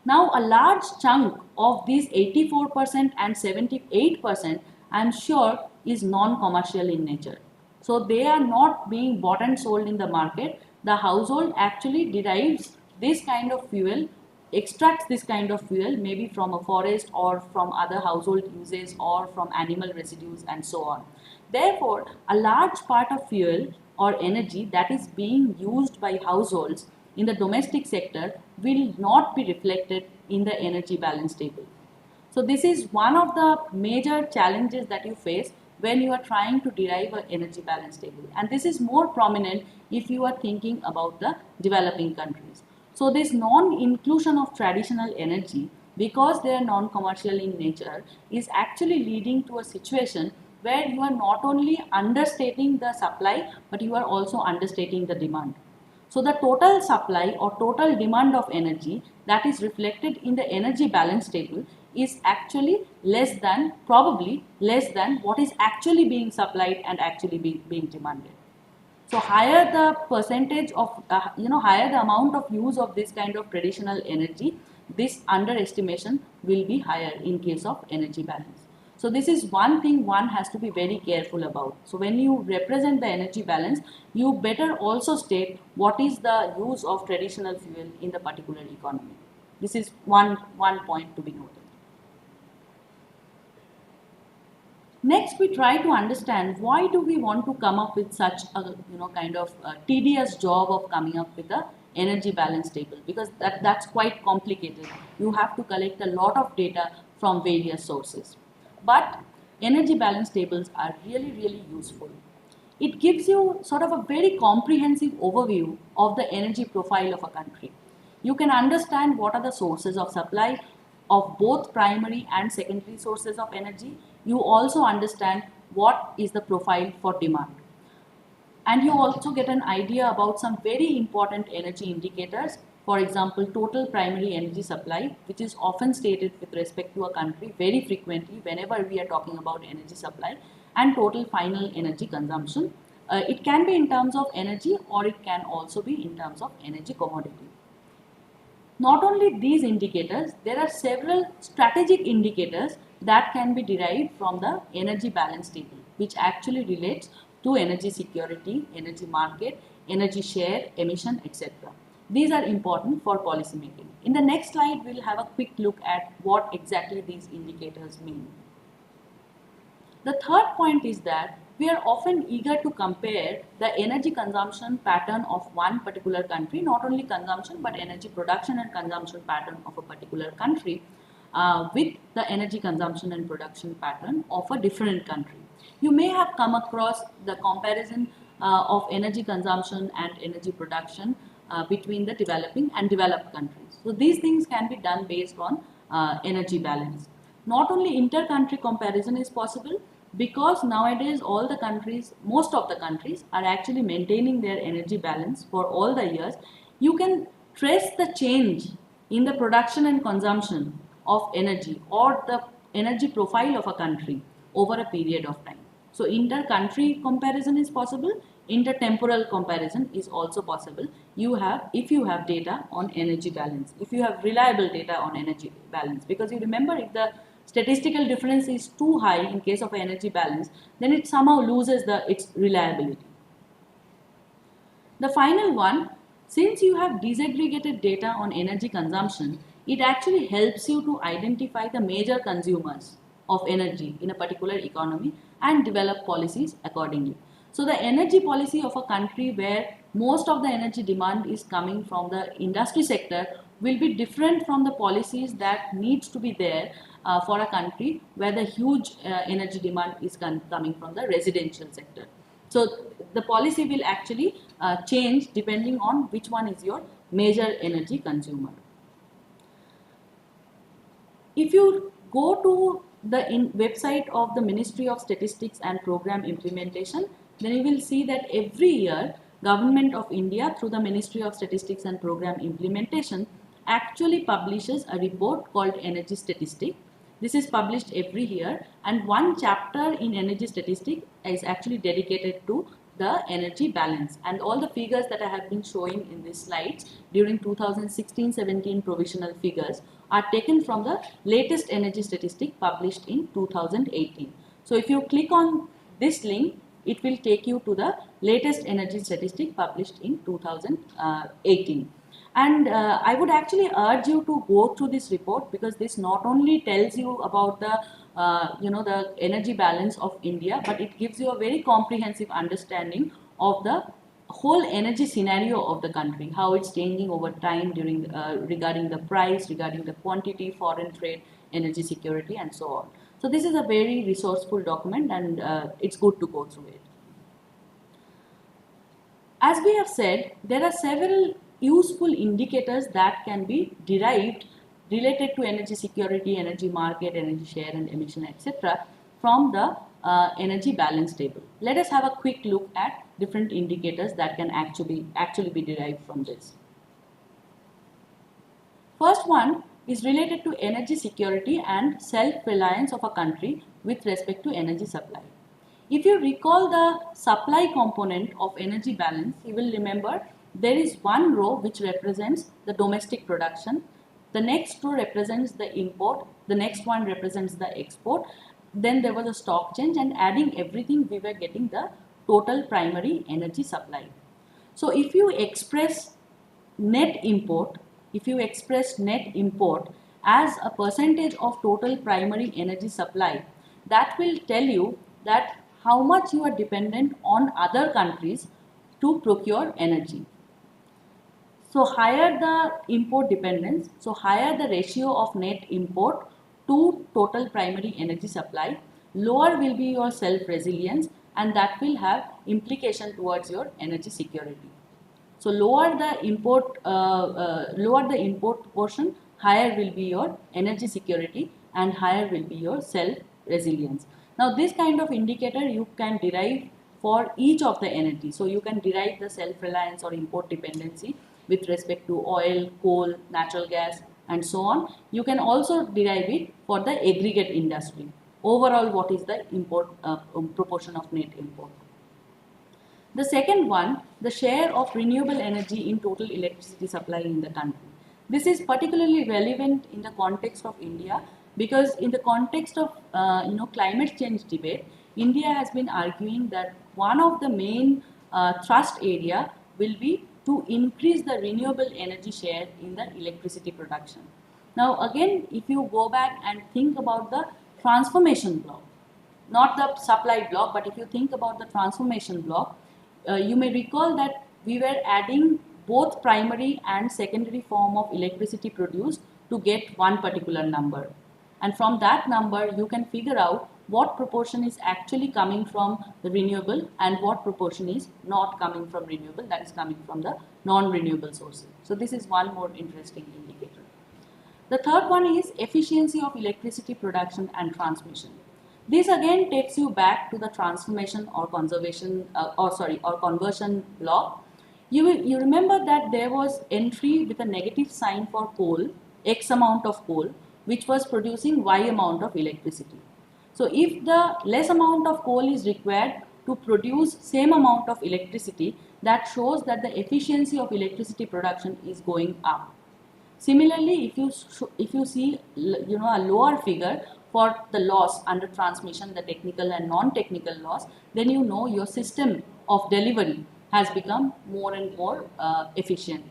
Now, a large chunk of these 84% and 78%, I am sure, is non-commercial in nature. So, they are not being bought and sold in the market. The household actually derives this kind of fuel, extracts this kind of fuel maybe from a forest or from other household uses or from animal residues and so on. Therefore, a large part of fuel or energy that is being used by households in the domestic sector will not be reflected in the energy balance table. So this is one of the major challenges that you face when you are trying to derive an energy balance table. And this is more prominent if you are thinking about the developing countries. So this non-inclusion of traditional energy, because they are non-commercial in nature, is actually leading to a situation where you are not only understating the supply, but you are also understating the demand. So the total supply or total demand of energy that is reflected in the energy balance table is actually probably less than what is actually being supplied and actually being demanded. So higher the percentage of, higher the amount of use of this kind of traditional energy, this underestimation will be higher in case of energy balance. So this is one thing one has to be very careful about. So when you represent the energy balance, you better also state what is the use of traditional fuel in the particular economy. This is one point to be noted. Next, we try to understand why do we want to come up with such a kind of tedious job of coming up with a energy balance table, because that's quite complicated. You have to collect a lot of data from various sources. But energy balance tables are really, really useful. it gives you sort of a very comprehensive overview of the energy profile of a country. You can understand what are the sources of supply of both primary and secondary sources of energy. You also understand what is the profile for demand. And you also get an idea about some very important energy indicators. For example, total primary energy supply, which is often stated with respect to a country very frequently whenever we are talking about energy supply, and total final energy consumption. It can be in terms of energy, or it can also be in terms of energy commodity. Not only these indicators, there are several strategic indicators that can be derived from the energy balance table, which actually relates to energy security, energy market, energy share, emission, etc. These are important for policy making. In the next slide, we'll have a quick look at what exactly these indicators mean. The third point is that we are often eager to compare the energy consumption pattern of one particular country, not only consumption but energy production and consumption pattern of a particular country, with the energy consumption and production pattern of a different country. You may have come across the comparison of energy consumption and energy production between the developing and developed countries. So these things can be done based on energy balance. Not only inter-country comparison is possible, because nowadays all the countries, most of the countries are actually maintaining their energy balance for all the years. You can trace the change in the production and consumption of energy or the energy profile of a country over a period of time. So inter-country comparison is possible, intertemporal comparison is also possible. If you have data on energy balance, if you have reliable data on energy balance, because you remember, if the statistical difference is too high in case of energy balance, then it somehow loses its reliability. The final one, since you have disaggregated data on energy consumption, it actually helps you to identify the major consumers of energy in a particular economy and develop policies accordingly. So the energy policy of a country where most of the energy demand is coming from the industry sector will be different from the policies that needs to be there for a country where the huge energy demand is coming from the residential sector. So the policy will actually change depending on which one is your major energy consumer. If you go to the website of the Ministry of Statistics and Program Implementation, then you will see that every year Government of India through the Ministry of Statistics and Program Implementation actually publishes a report called Energy Statistic. This is published every year, and one chapter in Energy Statistic is actually dedicated to the energy balance, and all the figures that I have been showing in these slides during 2016-17 provisional figures are taken from the latest energy statistic published in 2018. So if you click on this link, it will take you to the latest energy statistic published in 2018. And I would actually urge you to go through this report, because this not only tells you about the the energy balance of India, but it gives you a very comprehensive understanding of the whole energy scenario of the country, how it's changing over time during regarding the price, regarding the quantity, foreign trade, energy security, and so on. So this is a very resourceful document, and it's good to go through it. As we have said, there are several useful indicators that can be derived related to energy security, energy market, energy share and emission, etc. from the energy balance table. Let us have a quick look at different indicators that can actually be derived from this. First one is related to energy security and self-reliance of a country with respect to energy supply. If you recall the supply component of energy balance, you will remember there is one row which represents the domestic production, the next row represents the import, the next one represents the export, then there was a stock change, and adding everything we were getting the total primary energy supply. So if you express net import, as a percentage of total primary energy supply, that will tell you that how much you are dependent on other countries to procure energy. So higher the import dependence, so higher the ratio of net import to total primary energy supply, lower will be your self-resilience, and that will have implication towards your energy security. So lower the import portion, higher will be your energy security and higher will be your self resilience. Now this kind of indicator you can derive for each of the energy. So you can derive the self reliance or import dependency with respect to oil, coal, natural gas and so on. You can also derive it for the aggregate industry. Overall, what is the import proportion of net import? The second one, the share of renewable energy in total electricity supply in the country. This is particularly relevant in the context of India because in the context of climate change debate, India has been arguing that one of the main thrust area will be to increase the renewable energy share in the electricity production. Now again, if you go back and think about the transformation block, not the supply block, but if you think about the transformation block, you may recall that we were adding both primary and secondary form of electricity produced to get one particular number. And from that number, you can figure out what proportion is actually coming from the renewable and what proportion is not coming from renewable, that is coming from the non-renewable sources. So this is one more interesting indicator. The third one is efficiency of electricity production and transmission. This again takes you back to the transformation or conservation or conversion block. You remember that there was entry with a negative sign for coal, X amount of coal, which was producing Y amount of electricity. So if the less amount of coal is required to produce same amount of electricity, that shows that the efficiency of electricity production is going up. Similarly, if you see a lower figure for the loss under transmission, the technical and non-technical loss, then you know your system of delivery has become more and more efficient.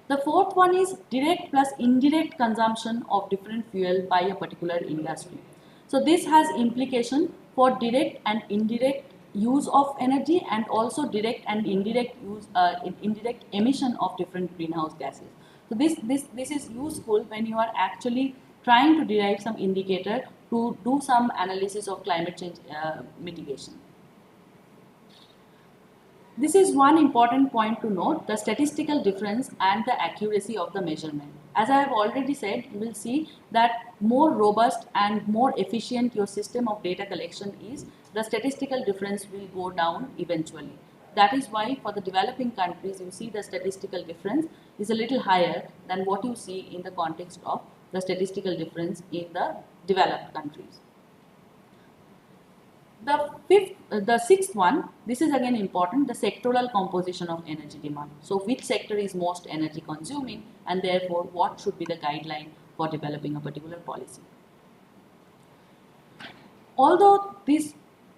The fourth one is direct plus indirect consumption of different fuel by a particular industry. So this has implication for direct and indirect use of energy and also direct and indirect use, indirect emission of different greenhouse gases. So this is useful when you are actually trying to derive some indicator to do some analysis of climate change mitigation. This is one important point to note, the statistical difference and the accuracy of the measurement. As I have already said, you will see that more robust and more efficient your system of data collection is, the statistical difference will go down eventually. That is why for the developing countries, you see the statistical difference is a little higher than what you see in the context of the statistical difference in the developed countries. The sixth one, this is again important, the sectoral composition of energy demand. So which sector is most energy consuming and therefore what should be the guideline for developing a particular policy. Although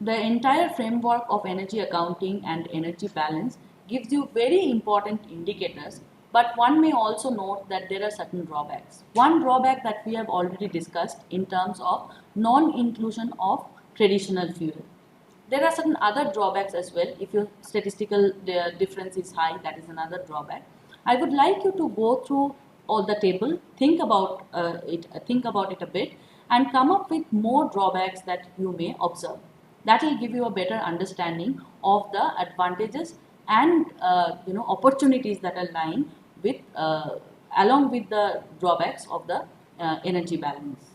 the entire framework of energy accounting and energy balance gives you very important indicators, but one may also note that there are certain drawbacks. One drawback that we have already discussed in terms of non-inclusion of traditional fuel. There are certain other drawbacks as well. If your statistical difference is high, that is another drawback. I would like you to go through all the table, think about it a bit, and come up with more drawbacks that you may observe. That will give you a better understanding of the advantages and opportunities that are lying with along with the drawbacks of the energy balance.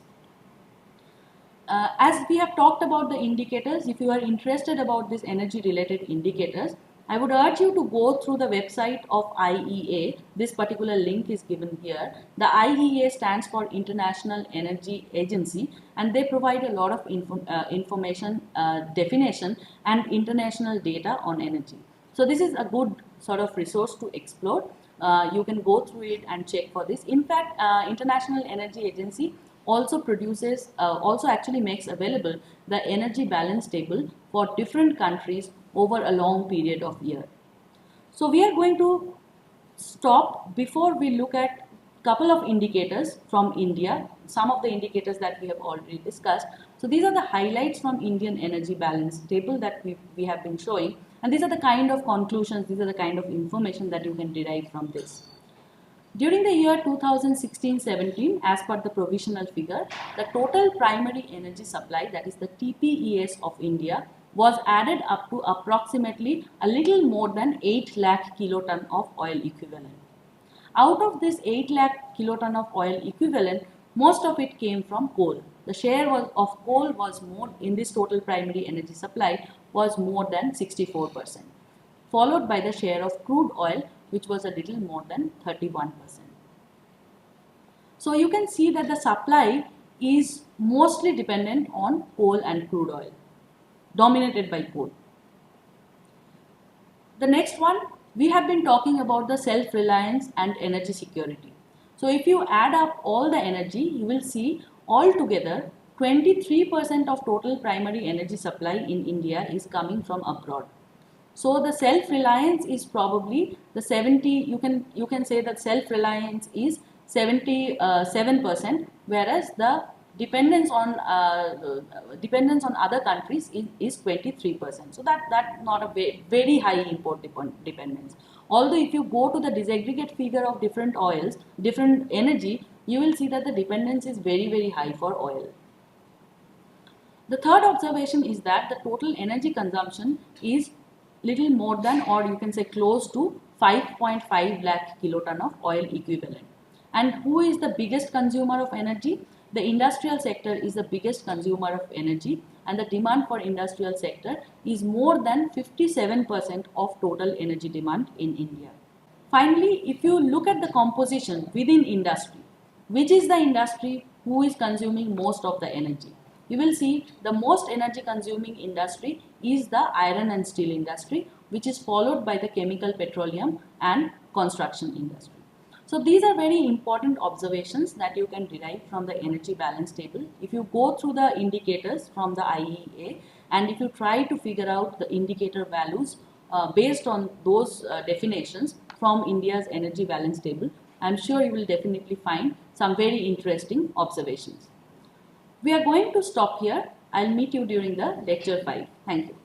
As we have talked about the indicators, if you are interested about these energy related indicators, I would urge you to go through the website of IEA. This particular link is given here. The IEA stands for International Energy Agency, and they provide a lot of information, definition and international data on energy. So this is a good sort of resource to explore. You can go through it and check for this. In fact, International Energy Agency also actually makes available the energy balance table for different countries over a long period of year. So we are going to stop before we look at couple of indicators from India, some of the indicators that we have already discussed. So these are the highlights from Indian energy balance table that we have been showing, and these are the kind of conclusions, these are the kind of information that you can derive from this. During the year 2016-17, as per the provisional figure, the total primary energy supply, that is the TPES of India, was added up to approximately a little more than 8 lakh kiloton of oil equivalent. Out of this 8 lakh kiloton of oil equivalent, most of it came from coal. The share of coal was more in this total primary energy supply was more than 64%, followed by the share of crude oil, which was a little more than 31%. So you can see that the supply is mostly dependent on coal and crude oil, dominated by coal. The next one, we have been talking about the self-reliance and energy security. So if you add up all the energy, you will see altogether 23% of total primary energy supply in India is coming from abroad. So the self-reliance is probably the 70, you can say that self-reliance is 77%, whereas the dependence on other countries is 23%. So that's not a very high import dependence. Although if you go to the disaggregate figure of different oils, different energy, you will see that the dependence is very high for oil. The third observation is that the total energy consumption is little more than, or you can say close to 5.5 lakh kiloton of oil equivalent. And who is the biggest consumer of energy? The industrial sector is the biggest consumer of energy, and the demand for industrial sector is more than 57% of total energy demand in India. Finally, if you look at the composition within industry, which is the industry who is consuming most of the energy? You will see the most energy consuming industry is the iron and steel industry, which is followed by the chemical, petroleum and construction industry. So these are very important observations that you can derive from the energy balance table. If you go through the indicators from the IEA and if you try to figure out the indicator values based on those definitions from India's energy balance table, I am sure you will definitely find some very interesting observations. We are going to stop here. I'll meet you during the lecture 5. Thank you.